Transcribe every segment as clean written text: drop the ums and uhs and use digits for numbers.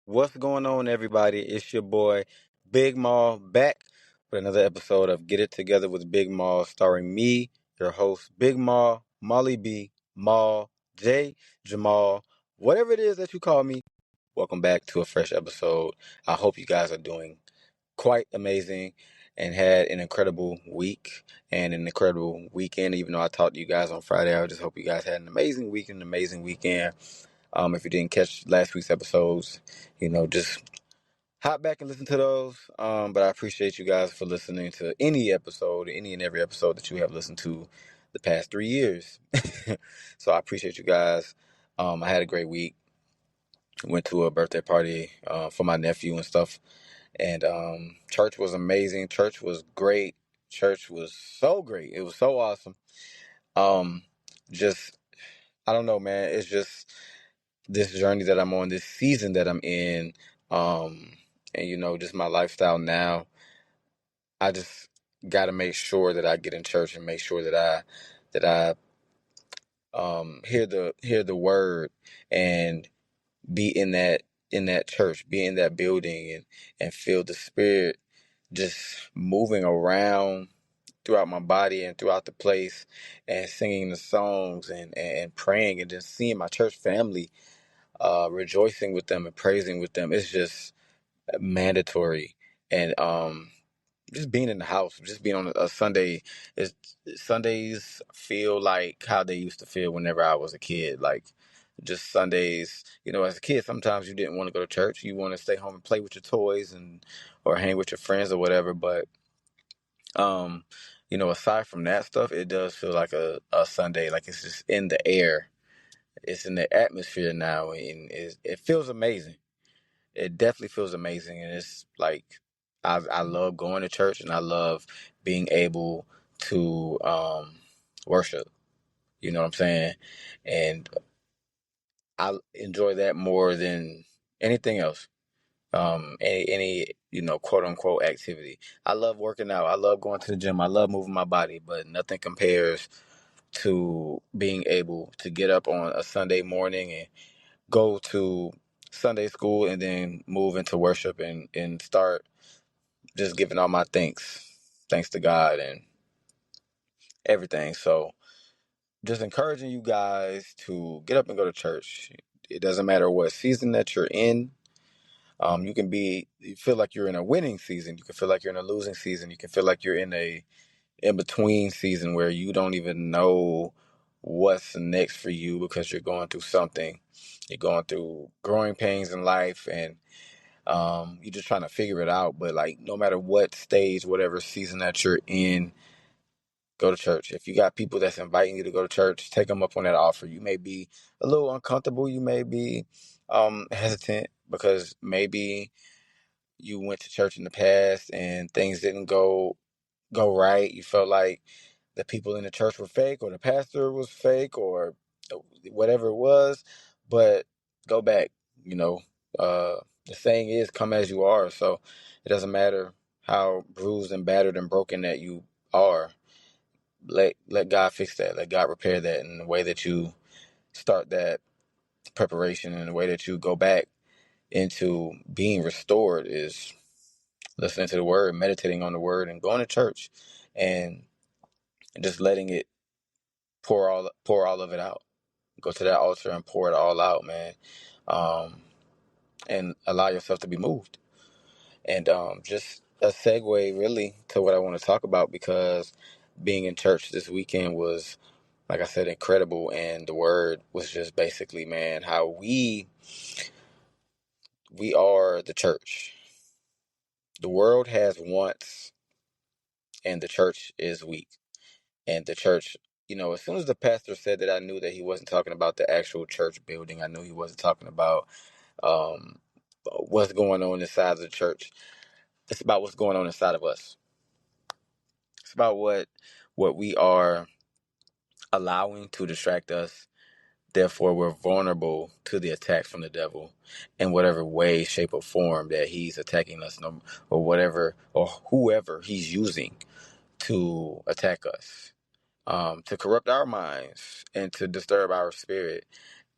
What's going on, everybody? It's your boy Big Maul back with another episode of Get It Together with Big Maul, starring me, your host, Big Maul, Molly B, Maul, J, Jamal, whatever it is that you call me. Welcome back to a fresh episode. I hope you guys are doing quite amazing and had an incredible week and an incredible weekend. Even though I talked to you guys on Friday, I just hope you guys had an amazing week and an amazing weekend. If you didn't catch last week's episodes, just hop back and listen to those. But I appreciate you guys for listening to any episode, any and every episode that you have listened to the past 3 years. So I appreciate you guys. I had a great week. Went to a birthday party for my nephew and stuff. And church was amazing. Church was great. Church was so great. It was so awesome. Um, just, I don't know, man. It's just this journey that I'm on, this season that I'm in, and just my lifestyle now. I just got to make sure that I get in church and make sure that I hear the word and be in that church, be in that building and feel the spirit just moving around throughout my body and throughout the place and singing the songs and praying and just seeing my church family rejoicing with them and praising with them. It's just mandatory. And just being in the house, just being on a Sunday, is Sundays feel like how they used to feel whenever I was a kid. Like just Sundays, as a kid, sometimes you didn't want to go to church. You want to stay home and play with your toys and or hang with your friends or whatever. But um, aside from that stuff, it does feel like a Sunday, like it's just in the air. It's in the atmosphere now, and it feels amazing. It definitely feels amazing, and it's like I love going to church, and I love being able to worship. You know what I'm saying? And I enjoy that more than anything else. Any quote unquote activity. I love working out. I love going to the gym. I love moving my body, but nothing compares to being able to get up on a Sunday morning and go to Sunday school and then move into worship and start just giving all my thanks to God and everything. So just encouraging you guys to get up and go to church. It doesn't matter what season that you're in. You feel like you're in a winning season. You can feel like you're in a losing season. You can feel like you're in a in between season where you don't even know what's next for you because you're going through something. You're going through growing pains in life and you're just trying to figure it out. But like no matter what stage, whatever season that you're in, go to church. If you got people that's inviting you to go to church, take them up on that offer. You may be a little uncomfortable. You may be hesitant because maybe you went to church in the past and things didn't go right. You felt like the people in the church were fake or the pastor was fake or whatever it was. But go back. You know, uh, the saying is, "Come as you are." So it doesn't matter how bruised and battered and broken that you are. Let God fix that. Let God repair that. And the way that you start that preparation and the way that you go back into being restored is listening to the word, meditating on the word, and going to church, and just letting it pour all of it out. Go to that altar and pour it all out, man, um, and allow yourself to be moved. And just a segue, really, to what I want to talk about because being in church this weekend was, like I said, incredible, and the word was just basically, man, how we are the church. The world has wants, and the church is weak. And the church, as soon as the pastor said that, I knew that he wasn't talking about the actual church building. I knew he wasn't talking about um, what's going on inside of the church. It's about what's going on inside of us. It's about what we are allowing to distract us. Therefore, we're vulnerable to the attacks from the devil in whatever way, shape, or form that he's attacking us, or whatever, or whoever he's using to attack us, to corrupt our minds and to disturb our spirit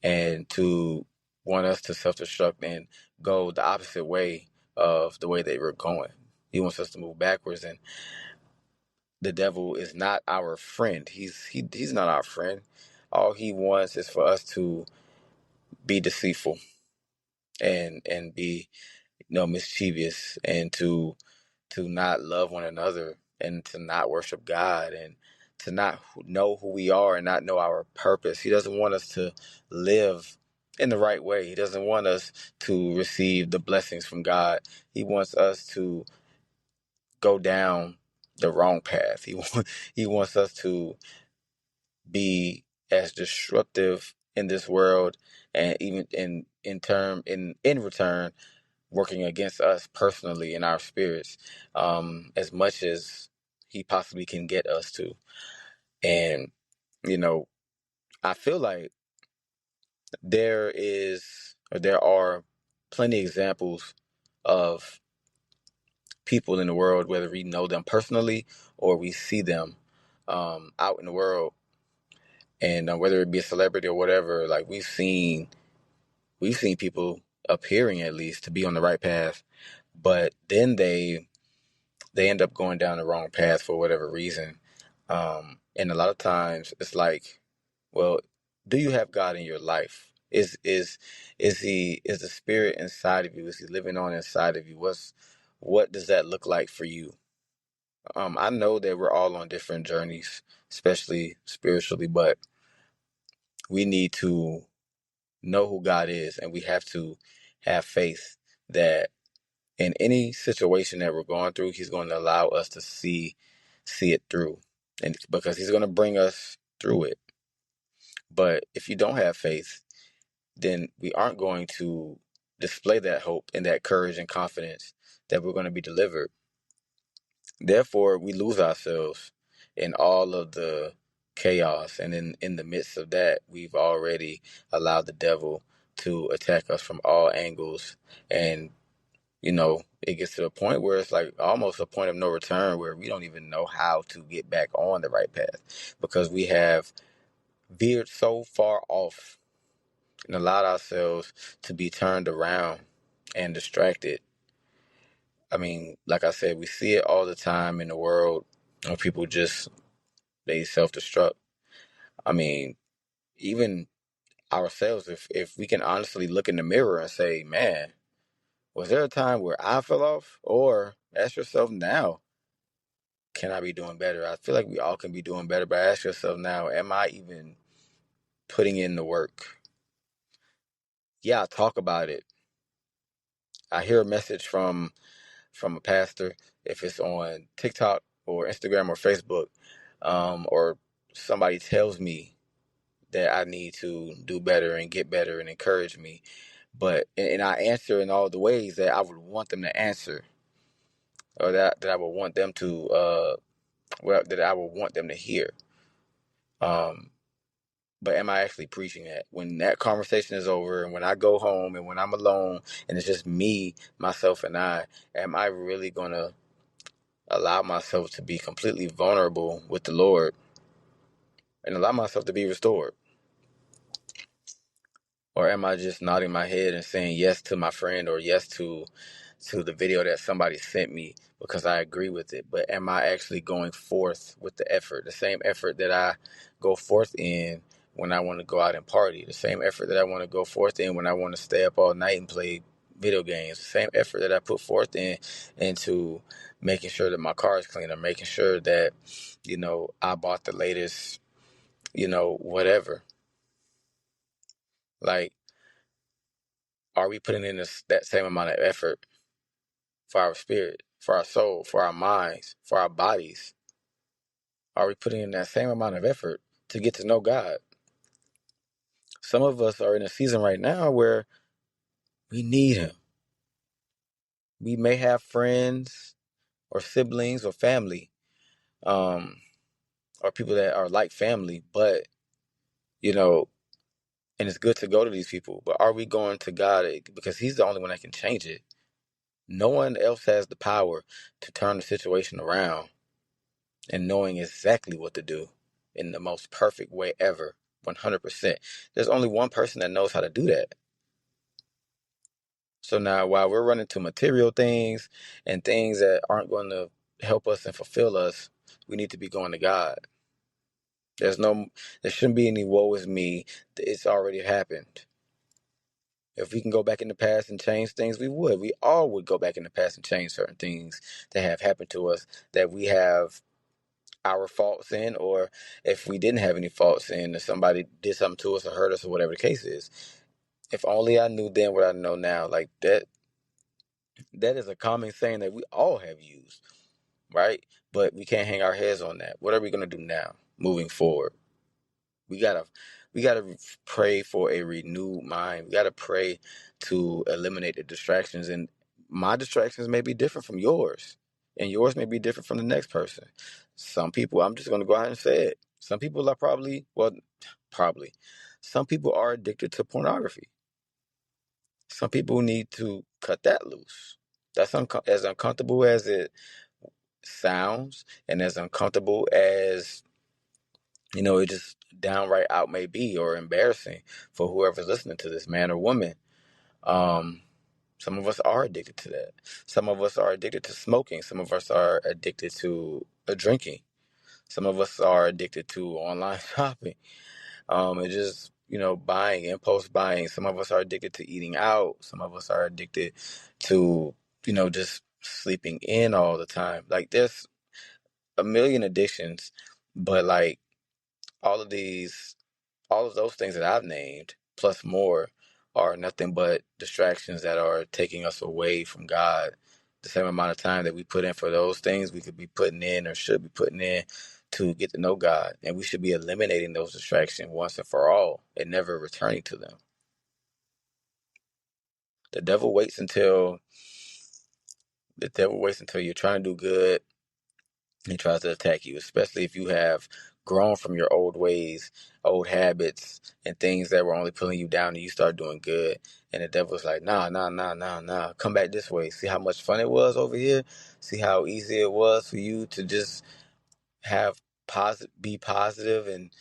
and to want us to self-destruct and go the opposite way of the way they were going. He wants us to move backwards, and the devil is not our friend. He's not our friend. All he wants is for us to be deceitful and be mischievous, and to not love one another, and to not worship God, and to not know who we are and not know our purpose. He doesn't want us to live in the right way. He doesn't want us to receive the blessings from God. He wants us to go down the wrong path. He wants us to be as disruptive in this world, and even in return working against us personally in our spirits, as much as he possibly can get us to. And you know, I feel like there are plenty examples of people in the world, whether we know them personally or we see them out in the world, and whether it be a celebrity or whatever. Like we've seen people appearing, at least, to be on the right path, but then they end up going down the wrong path for whatever reason. And a lot of times it's like, well, do you have God in your life? Is the spirit inside of you? Is he living on inside of you? What does that look like for you? I know that we're all on different journeys, especially spiritually, but we need to know who God is, and we have to have faith that in any situation that we're going through, he's going to allow us to see it through, and because he's going to bring us through it. But if you don't have faith, then we aren't going to display that hope and that courage and confidence that we're going to be delivered. Therefore, we lose ourselves in all of the chaos, and in the midst of that, we've already allowed the devil to attack us from all angles. And it gets to the point where it's like almost a point of no return, where we don't even know how to get back on the right path, because we have veered so far off and allowed ourselves to be turned around and distracted. I mean, like I said, we see it all the time in the world, when people just, they self-destruct. I mean, even ourselves, if we can honestly look in the mirror and say, man, was there a time where I fell off? Or ask yourself now, can I be doing better? I feel like we all can be doing better, but ask yourself now, am I even putting in the work? Yeah, I talk about it. I hear a message from a pastor, if it's on TikTok or Instagram or Facebook, or somebody tells me that I need to do better and get better and encourage me. But and I answer in all the ways that I would want them to answer, or that I would want them to that I would want them to hear. Um, but am I actually preaching that? When that conversation is over, and when I go home, and when I'm alone, and it's just me, myself, and I, am I really gonna allow myself to be completely vulnerable with the Lord and allow myself to be restored? Or am I just nodding my head and saying yes to my friend, or yes to the video that somebody sent me because I agree with it? But am I actually going forth with the effort, the same effort that I go forth in when I want to go out and party, the same effort that I want to go forth in when I want to stay up all night and play video games, the same effort that I put forth into making sure that my car is clean, or making sure that I bought the latest whatever. Like, are we putting in that same amount of effort for our spirit, for our soul, for our minds, for our bodies? Are we putting in that same amount of effort to get to know God? Some of us are in a season right now where we need Him. We may have friends or siblings or family, um, or people that are like family, but, and it's good to go to these people, but are we going to God? Because He's the only one that can change it. No one else has the power to turn the situation around, and knowing exactly what to do in the most perfect way ever, 100%. There's only one person that knows how to do that, So now while we're running to material things and things that aren't going to help us and fulfill us, we need to be going to God. There's no, there shouldn't be any woe is me. It's already happened. If we can go back in the past and change things, we would. We all would go back in the past and change certain things that have happened to us that we have our faults in, or if we didn't have any faults in, if somebody did something to us or hurt us or whatever the case is. If only I knew then what I know now. Like that is a common saying that we all have used, right? But we can't hang our heads on that. What are we gonna do now, moving forward? We gotta pray for a renewed mind. We gotta pray to eliminate the distractions. And my distractions may be different from yours, and yours may be different from the next person. Some people, I'm just gonna go out and say it. Some people are probably. Some people are addicted to pornography. Some people need to cut that loose. That's as uncomfortable as it sounds, and as uncomfortable as it just downright out may be, or embarrassing for whoever's listening to this, man or woman. Um, some of us are addicted to that. Some of us are addicted to smoking. Some of us are addicted to drinking. Some of us are addicted to online shopping. And just buying, impulse buying. Some of us are addicted to eating out. Some of us are addicted to just sleeping in all the time. Like there's a million addictions, but like all of these, all of those things that I've named, plus more, are nothing but distractions that are taking us away from God. The same amount of time that we put in for those things, we could be putting in or should be putting in to get to know God. And we should be eliminating those distractions once and for all and never returning to them. The devil waits until you're trying to do good. He tries to attack you, especially if you have grown from your old ways, old habits, and things that were only pulling you down, and you start doing good. And the devil's like, nah, nah, nah, nah, nah. Come back this way. See how much fun it was over here? See how easy it was for you to just be positive, and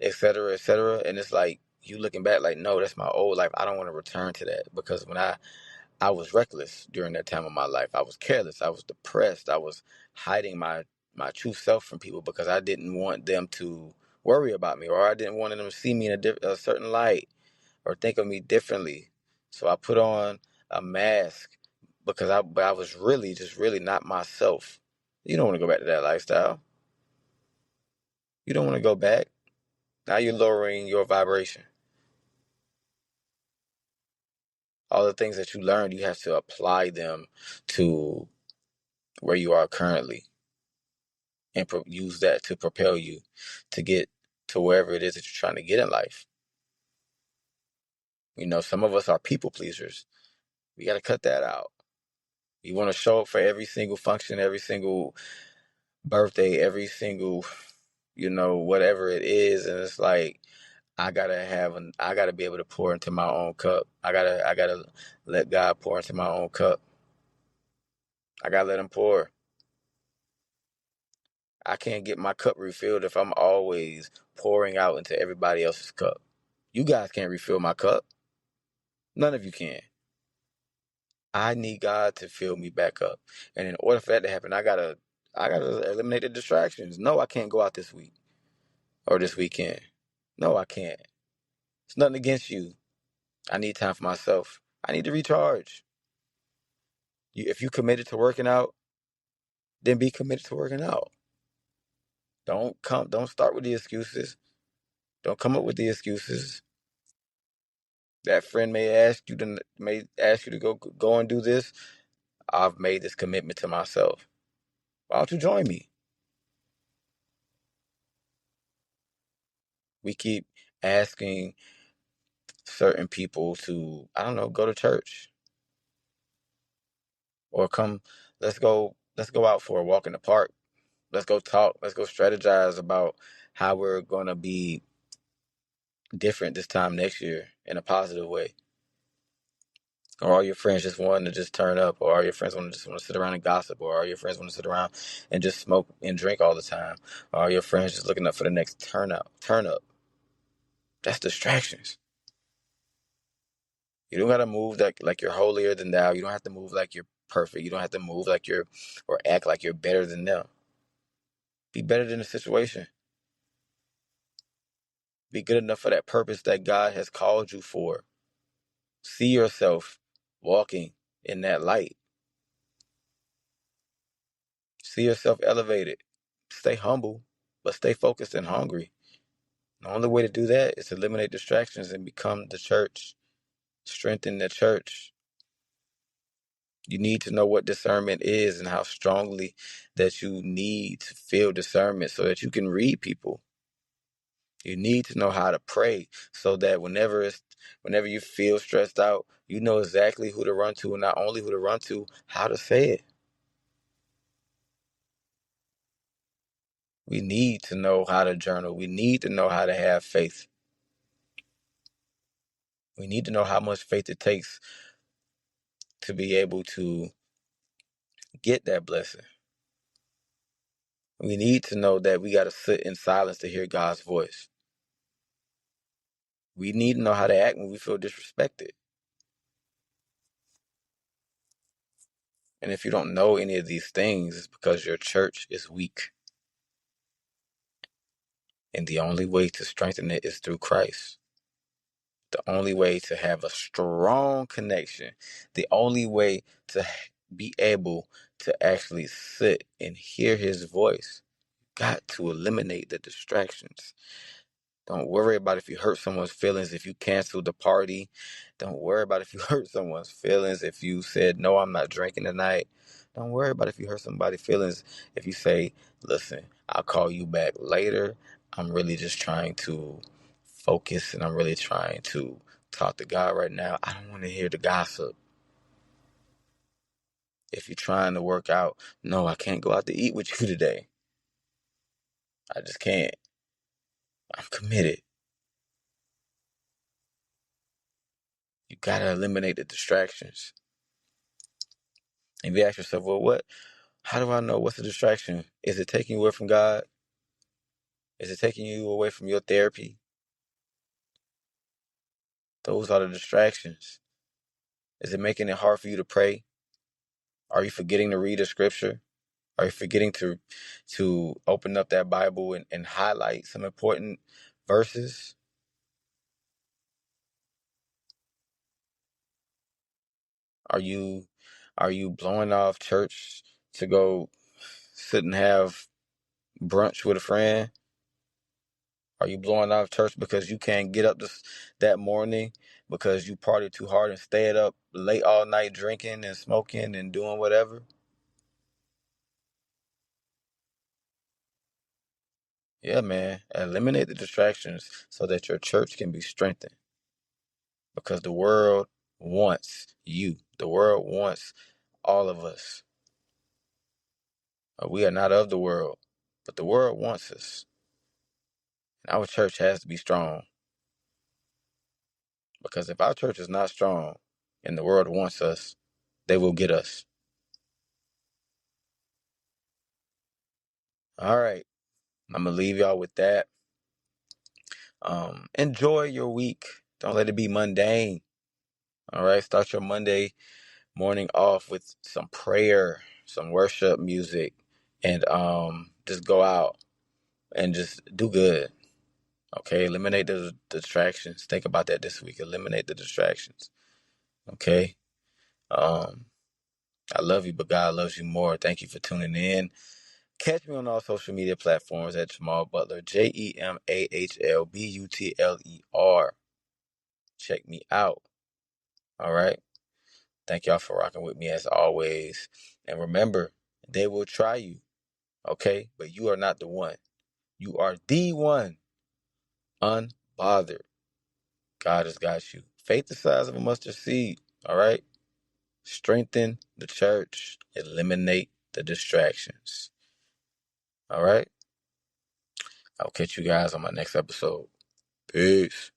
et cetera, et cetera. And it's like you looking back like, no, that's my old life. I don't want to return to that, because when I was reckless during that time of my life. I was careless. I was depressed. I was hiding my true self from people because I didn't want them to worry about me, or I didn't want them to see me in a certain light or think of me differently. So I put on a mask because I was really just really not myself. You don't want to go back to that lifestyle. You don't want to go back. Now you're lowering your vibration. All the things that you learned, you have to apply them to where you are currently, and use that to propel you to get to wherever it is that you're trying to get in life. Some of us are people pleasers. We got to cut that out. You want to show up for every single function, every single birthday, every single, whatever it is. And it's like, I gotta be able to pour into my own cup. I gotta let God pour into my own cup. I gotta let him pour. I can't get my cup refilled if I'm always pouring out into everybody else's cup. You guys can't refill my cup. None of you can. I need God to fill me back up. And in order for that to happen, I gotta eliminate the distractions. No, I can't go out this week or this weekend. No, I can't. It's nothing against you. I need time for myself. I need to recharge. If you committed to working out, then be committed to working out. Don't start with the excuses. Don't come up with the excuses. That friend may ask you to go and do this. I've made this commitment to myself. Why don't you join me? We keep asking certain people to, I don't know, go to church or come, let's go out for a walk in the park. Let's go talk. Let's go strategize about how we're going to be different this time next year in a positive way. Or all your friends just wanting to just turn up, or all your friends want to sit around and gossip, or all your friends want to sit around and just smoke and drink all the time, or all your friends just looking up for the next turn up. That's distractions. You don't gotta move like you're holier than thou. You don't have to move like you're perfect. You don't have to move like you're or act like you're better than them. Be better than the situation. Be good enough for that purpose that God has called you for. See yourself walking in that light. See yourself elevated. Stay humble, but stay focused and hungry. The only way to do that is to eliminate distractions and become the church. Strengthen the church. You need to know what discernment is and how strongly that you need to feel discernment so that you can read people. You need to know how to pray so that whenever you feel stressed out, you know exactly who to run to, and not only who to run to, how to say it. We need to know how to journal. We need to know how to have faith. We need to know how much faith it takes to be able to get that blessing. We need to know that we got to sit in silence to hear God's voice. We need to know how to act when we feel disrespected. And if you don't know any of these things, it's because your church is weak. And the only way to strengthen it is through Christ. The only way to have a strong connection, the only way to be able to actually sit and hear his voice, got to eliminate the distractions. Don't worry about if you hurt someone's feelings if you canceled the party. Don't worry about if you hurt someone's feelings if you said, no, I'm not drinking tonight. Don't worry about if you hurt somebody's feelings if you say, listen, I'll call you back later. I'm really just trying to focus and I'm really trying to talk to God right now. I don't want to hear the gossip. If you're trying to work out, no, I can't go out to eat with you today. I just can't. I'm committed. You got to eliminate the distractions. And you ask yourself, well, how do I know what's a distraction? Is it taking you away from God? Is it taking you away from your therapy? Those are the distractions. Is it making it hard for you to pray? Are you forgetting to read the scripture? Are you forgetting to open up that Bible and highlight some important verses? Are you blowing off church to go sit and have brunch with a friend? Are you blowing off church because you can't get up that morning because you partied too hard and stayed up late all night drinking and smoking and doing whatever? Yeah, man. Eliminate the distractions so that your church can be strengthened because the world wants you. The world wants all of us. We are not of the world, but the world wants us. And our church has to be strong because if our church is not strong and the world wants us, they will get us. All right. I'm going to leave y'all with that. Enjoy your week. Don't let it be mundane. All right. Start your Monday morning off with some prayer, some worship music, and just go out and just do good. Okay. Eliminate the distractions. Think about that this week. Eliminate the distractions. Okay. I love you, but God loves you more. Thank you for tuning in. Catch me on all social media platforms at Jamal Butler, JeMahlButler. Check me out. All right. Thank y'all for rocking with me as always. And remember, they will try you. Okay. But you are not the one. You are the one. Unbothered. God has got you. Faith the size of a mustard seed. All right. Strengthen the church. Eliminate the distractions. All right. I'll catch you guys on my next episode. Peace.